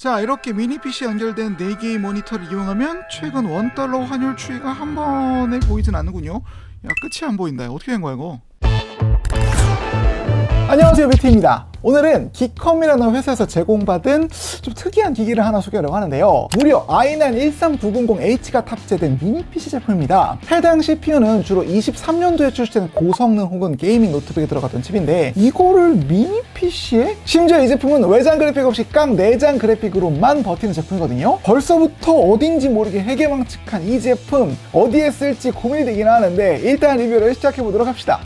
자, 이렇게 미니 PC 연결된 4개의 모니터를 이용하면 최근 $1 환율 추이가 한 번에 보이진 않는군요. 야, 끝이 안 보인다. 어떻게 된 거야 이거? 안녕하세요, 뷰티입니다. 오늘은 기컴이라는 회사에서 제공받은 좀 특이한 기기를 하나 소개하려고 하는데요. 무려 i9 13900H가 탑재된 미니 PC 제품입니다. 해당 CPU는 주로 23년도에 출시된 고성능 혹은 게이밍 노트북에 들어갔던 칩인데 이거를 미니 PC에? 심지어 이 제품은 외장 그래픽 없이 깡 내장 그래픽으로만 버티는 제품이거든요. 벌써부터 어딘지 모르게 해괴망측한 이 제품 어디에 쓸지 고민이 되긴 하는데 일단 리뷰를 시작해보도록 합시다.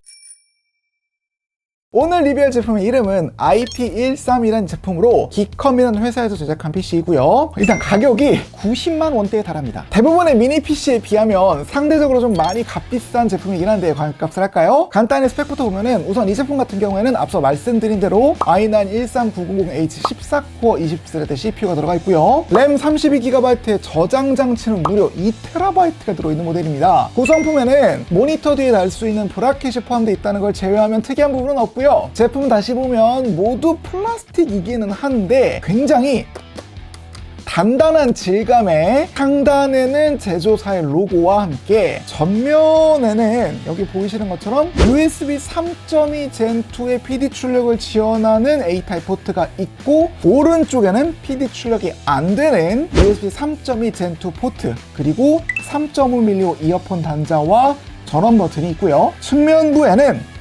오늘 리뷰할 제품의 이름은 IP13이라는 제품으로 기컴이라는 회사에서 제작한 PC이고요. 일단 가격이 90만 원대에 달합니다. 대부분의 미니 PC에 비하면 상대적으로 좀 많이 값비싼 제품이긴 한데 과연 값을 할까요? 간단히 스펙부터 보면은 우선 이 제품 같은 경우에는 앞서 말씀드린 대로 i9 13900H 14코어 20thread CPU가 들어가 있고요. 램 32GB의 저장 장치는 무려 2TB가 들어있는 모델입니다. 구성품에는 모니터 뒤에 달 수 있는 브라켓이 포함되어 있다는 걸 제외하면 특이한 부분은 없고요. 제품 다시 보면 모두 플라스틱이기는 한데 굉장히 단단한 질감에 상단에는 제조사의 로고와 함께 전면에는 여기 보이시는 것처럼 USB 3.2 Gen2의 PD 출력을 지원하는 A타입 포트가 있고 오른쪽에는 PD 출력이 안 되는 USB 3.2 Gen2 포트 그리고 3.5mm 이어폰 단자와 전원 버튼이 있고요. 측면부에는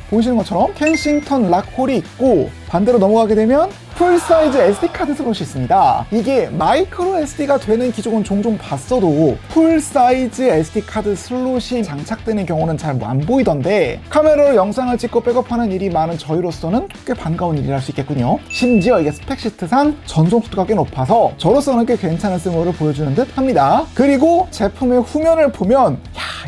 보이시는 것처럼 켄싱턴 락홀이 있고 반대로 넘어가게 되면 풀사이즈 SD카드 슬롯이 있습니다. 이게 마이크로 SD가 되는 기종은 종종 봤어도 풀사이즈 SD카드 슬롯이 장착되는 경우는 잘 안 보이던데 카메라로 영상을 찍고 백업하는 일이 많은 저희로서는 꽤 반가운 일이라 할 수 있겠군요. 심지어 이게 스펙시트상 전송 속도가 꽤 높아서 저로서는 꽤 괜찮은 쓸모를 보여주는 듯 합니다. 그리고 제품의 후면을 보면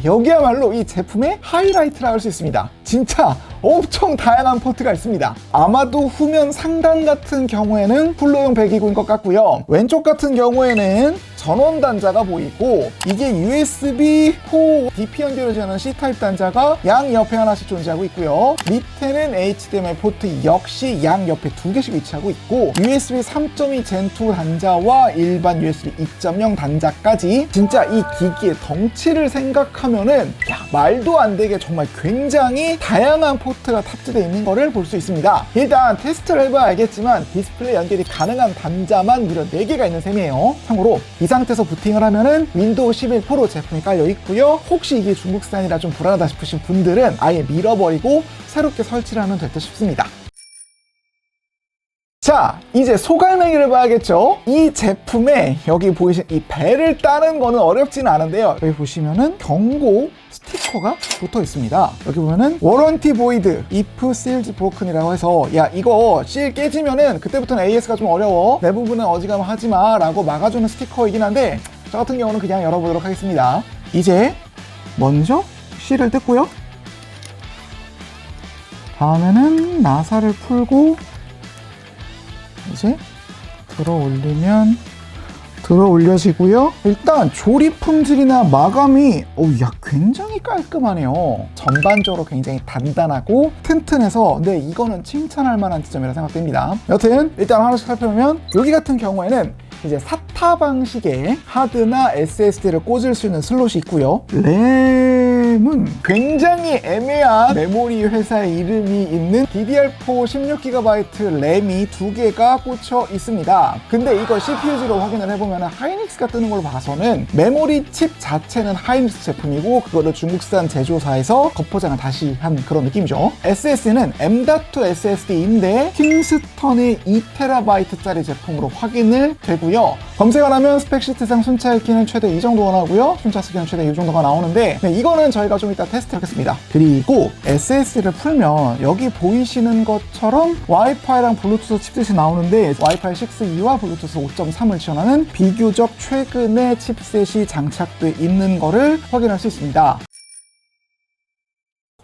여기야말로 이 제품의 하이라이트라 할 수 있습니다. 진짜 엄청 다양한 포트가 있습니다. 아마도 후면 상단 같은 경우에는 쿨러용 배기구인 것 같고요. 왼쪽 같은 경우에는 전원 단자가 보이고 이게 USB4 DP 연결되는 C타입 단자가 양 옆에 하나씩 존재하고 있고요. 밑에는 HDMI 포트 역시 양 옆에 2개씩 위치하고 있고 USB 3.2 Gen2 단자와 일반 USB 2.0 단자까지 진짜 이 기기의 덩치를 생각하면은 말도 안 되게 정말 굉장히 다양한 포트가 탑재되어 있는 것을 볼 수 있습니다. 일단 테스트를 해봐야 알겠지만 디스플레이 연결이 가능한 단자만 무려 4개가 있는 셈이에요. 참고로 이 상태에서 부팅을 하면은 윈도우 11 프로 제품이 깔려 있고요. 혹시 이게 중국산이라 좀 불안하다 싶으신 분들은 아예 밀어버리고 새롭게 설치를 하면 될 듯 싶습니다. 자, 이제 소갈매기를 봐야겠죠? 이 제품에 여기 보이신 이 벨을 따는 거는 어렵지는 않은데요. 여기 보시면은 경고 스티커가 붙어 있습니다. 여기 보면은 워런티 보이드 if seals broken이라고 해서 야 이거 실 깨지면은 그때부터는 AS가 좀 어려워 내 부분은 어지간하면 하지마 라고 막아주는 스티커이긴 한데 저 같은 경우는 그냥 열어보도록 하겠습니다. 이제 먼저 실을 뜯고요. 다음에는 나사를 풀고 이제 들어 올려지고요. 일단 조립 품질이나 마감이 굉장히 깔끔하네요. 전반적으로 굉장히 단단하고 튼튼해서 근데 이거는 칭찬할 만한 지점이라 생각됩니다. 여튼 일단 하나씩 살펴보면 여기 같은 경우에는 이제 SATA 방식의 하드나 SSD를 꽂을 수 있는 슬롯이 있고요. 램은 굉장히 애매한 메모리 회사의 이름이 있는 DDR4 16GB 램이 2개가 꽂혀 있습니다. 근데 이거 CPU지로 확인을 해보면 하이닉스가 뜨는 걸로 봐서는 메모리 칩 자체는 하이닉스 제품이고 그거를 중국산 제조사에서 겉포장을 다시 한 그런 느낌이죠. SSD는 M.2 SSD인데 킹스턴의 2TB짜리 제품으로 확인을 되고 검색을 하면 스펙시트상 순차 읽기는 최대 이 정도가 나오고요. 순차 쓰기는 최대 이 정도가 나오는데 이거는 저희가 좀 이따 테스트 하겠습니다. 그리고 SSD를 풀면 여기 보이시는 것처럼 와이파이랑 블루투스 칩셋이 나오는데 와이파이 6E와 블루투스 5.3을 지원하는 비교적 최근의 칩셋이 장착되어 있는 거를 확인할 수 있습니다.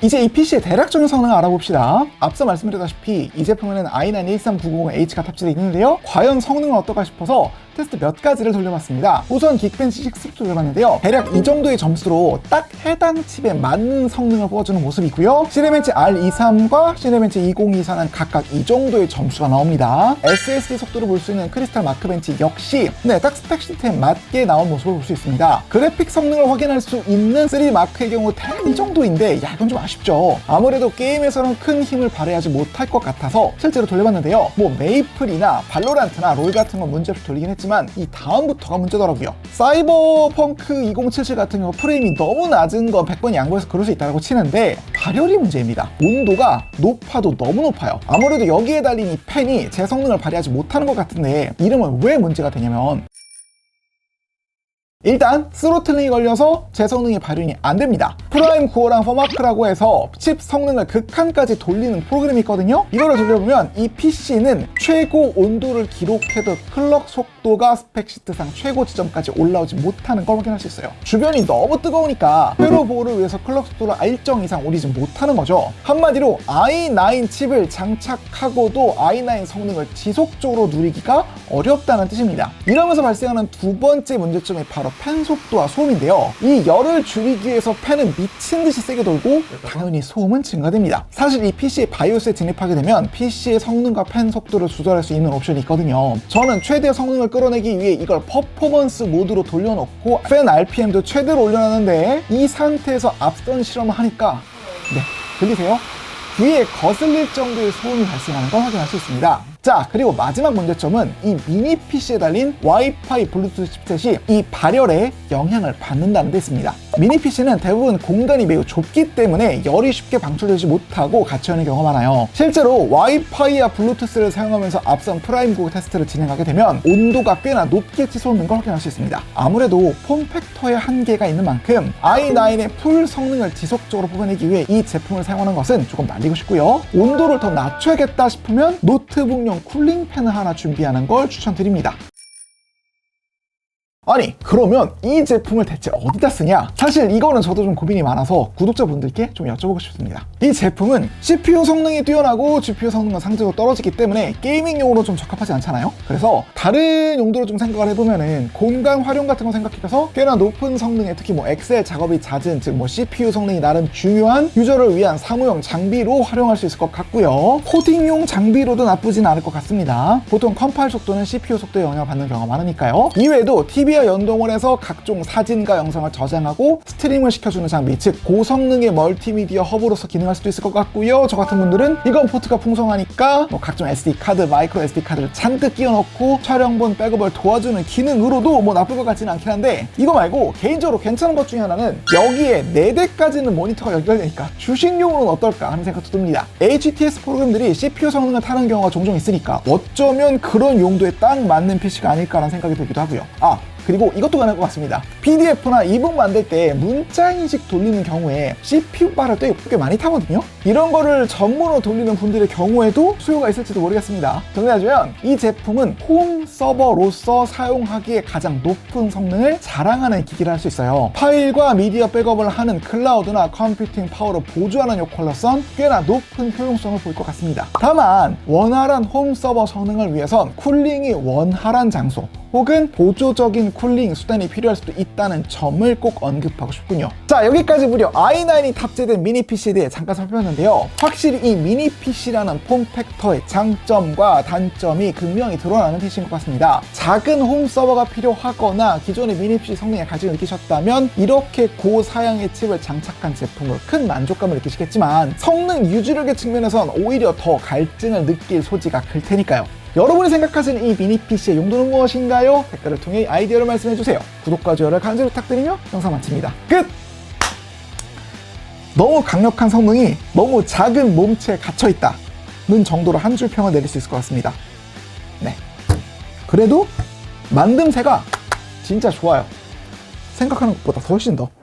이제 이 PC의 대략적인 성능을 알아봅시다. 앞서 말씀드렸다시피 이 제품에는 i9 13900H가 탑재되어 있는데요. 과연 성능은 어떨까 싶어서 테스트 몇 가지를 돌려봤습니다. 우선 긱벤치 6를 돌려봤는데요. 대략 이 정도의 점수로 딱 해당 칩에 맞는 성능을 뽑아주는 모습이고요. 시네벤치 R23과 시네벤치 2024는 각각 이 정도의 점수가 나옵니다. SSD 속도를 볼 수 있는 크리스탈 마크벤치 역시 딱 스펙 시트에 맞게 나온 모습을 볼 수 있습니다. 그래픽 성능을 확인할 수 있는 3D 마크의 경우 대략 이 정도인데 이건 좀 아쉽죠. 아무래도 게임에서는 큰 힘을 발휘하지 못할 것 같아서 실제로 돌려봤는데요. 메이플이나 발로란트나 롤 같은 건 문제없이 돌리긴 했지만 이 다음부터가 문제더라고요. 사이버펑크 2077 같은 경우 프레임이 너무 낮은 건 100번 양보해서 그럴 수 있다고 치는데 발열이 문제입니다. 온도가 높아도 너무 높아요. 아무래도 여기에 달린 이 팬이 제 성능을 발휘하지 못하는 것 같은데 이러면 왜 문제가 되냐면 일단 스로틀링이 걸려서 제 성능이 발휘이 안 됩니다. 프라임 구어랑 퍼마크라고 해서 칩 성능을 극한까지 돌리는 프로그램이 있거든요. 이거를 돌려보면 이 PC는 최고 온도를 기록해도 클럭 속도가 스펙시트상 최고 지점까지 올라오지 못하는 걸 확인할 수 있어요. 주변이 너무 뜨거우니까 회로 보호를 위해서 클럭 속도를 일정 이상 올리지 못하는 거죠. 한마디로 i9 칩을 장착하고도 i9 성능을 지속적으로 누리기가 어렵다는 뜻입니다. 이러면서 발생하는 두 번째 문제점이 바로 팬 속도와 소음인데요. 이 열을 줄이기 위해서 팬은 미친 듯이 세게 돌고 당연히 소음은 증가됩니다. 사실 이 PC의 바이오스에 진입하게 되면 PC의 성능과 팬 속도를 조절할 수 있는 옵션이 있거든요. 저는 최대 성능을 끌어내기 위해 이걸 퍼포먼스 모드로 돌려놓고 팬 RPM도 최대로 올려놨는데 이 상태에서 앞선 실험을 하니까 들리세요? 귀에 거슬릴 정도의 소음이 발생하는 걸 확인할 수 있습니다. 자, 그리고 마지막 문제점은 이 미니 PC에 달린 와이파이 블루투스 칩셋이 이 발열에 영향을 받는다는 데 있습니다. 미니 PC는 대부분 공간이 매우 좁기 때문에 열이 쉽게 방출되지 못하고 갇혀있는 경우가 많아요. 실제로 와이파이와 블루투스를 사용하면서 앞선 프라임 구어 테스트를 진행하게 되면 온도가 꽤나 높게 치솟는 걸 확인할 수 있습니다. 아무래도 폼팩터의 한계가 있는 만큼 i9의 풀 성능을 지속적으로 뽑아내기 위해 이 제품을 사용하는 것은 조금 말리고 싶고요. 온도를 더 낮춰야겠다 싶으면 노트북용 쿨링팬을 하나 준비하는 걸 추천드립니다. 아니, 그러면 이 제품을 대체 어디다 쓰냐? 사실 이거는 저도 좀 고민이 많아서 구독자분들께 좀 여쭤보고 싶습니다. 이 제품은 CPU 성능이 뛰어나고 GPU 성능은 상대적으로 떨어지기 때문에 게이밍용으로 좀 적합하지 않잖아요? 그래서 다른 용도로 좀 생각을 해보면은 공간 활용 같은 거 생각해서 꽤나 높은 성능의 특히 엑셀 작업이 잦은 즉 CPU 성능이 나름 중요한 유저를 위한 사무용 장비로 활용할 수 있을 것 같고요. 코딩용 장비로도 나쁘진 않을 것 같습니다. 보통 컴파일 속도는 CPU 속도에 영향을 받는 경우가 많으니까요. 이외에도 TV와 연동을 해서 각종 사진과 영상을 저장하고 스트리밍을 시켜주는 장비, 즉 고성능의 멀티미디어 허브로서 기능할 수도 있을 것 같고요. 저 같은 분들은 이건 포트가 풍성하니까 각종 SD 카드, 마이크로 SD 카드를 잔뜩 끼워넣고 촬영본 백업을 도와주는 기능으로도 나쁠 것 같지는 않긴 한데 이거 말고 개인적으로 괜찮은 것 중에 하나는 여기에 4대까지는 모니터가 연결되니까 주식용으로는 어떨까 하는 생각도 듭니다. HTS 프로그램들이 CPU 성능을 타는 경우가 종종 있으니까 어쩌면 그런 용도에 딱 맞는 PC가 아닐까라는 생각이 들기도 하고요. 그리고 이것도 가능할 것 같습니다. PDF나 이북 만들 때 문자인식 돌리는 경우에 CPU 바를 꽤 많이 타거든요. 이런 거를 전문으로 돌리는 분들의 경우에도 수요가 있을지도 모르겠습니다. 정리하자면 이 제품은 홈 서버로서 사용하기에 가장 높은 성능을 자랑하는 기기를 할 수 있어요. 파일과 미디어 백업을 하는 클라우드나 컴퓨팅 파워를 보조하는 역할로선 꽤나 높은 효용성을 보일 것 같습니다. 다만 원활한 홈 서버 성능을 위해선 쿨링이 원활한 장소 혹은 보조적인 쿨링 수단이 필요할 수도 있다는 점을 꼭 언급하고 싶군요. 자, 여기까지 무려 i9이 탑재된 미니 PC에 대해 잠깐 살펴봤는데요. 확실히 이 미니 PC라는 폼팩터의 장점과 단점이 극명히 드러나는 PC인 것 같습니다. 작은 홈 서버가 필요하거나 기존의 미니 PC 성능에 관심을 느끼셨다면 이렇게 고사양의 칩을 장착한 제품으로 큰 만족감을 느끼시겠지만 성능 유지력의 측면에선 오히려 더 갈증을 느낄 소지가 클 테니까요. 여러분이 생각하시는 이 미니 PC의 용도는 무엇인가요? 댓글을 통해 아이디어를 말씀해주세요. 구독과 좋아요를 간절히 부탁드리며 영상 마칩니다. 끝! 너무 강력한 성능이 너무 작은 몸체에 갇혀있다는 정도로 한 줄 평을 내릴 수 있을 것 같습니다. 그래도 만듦새가 진짜 좋아요. 생각하는 것보다 훨씬 더.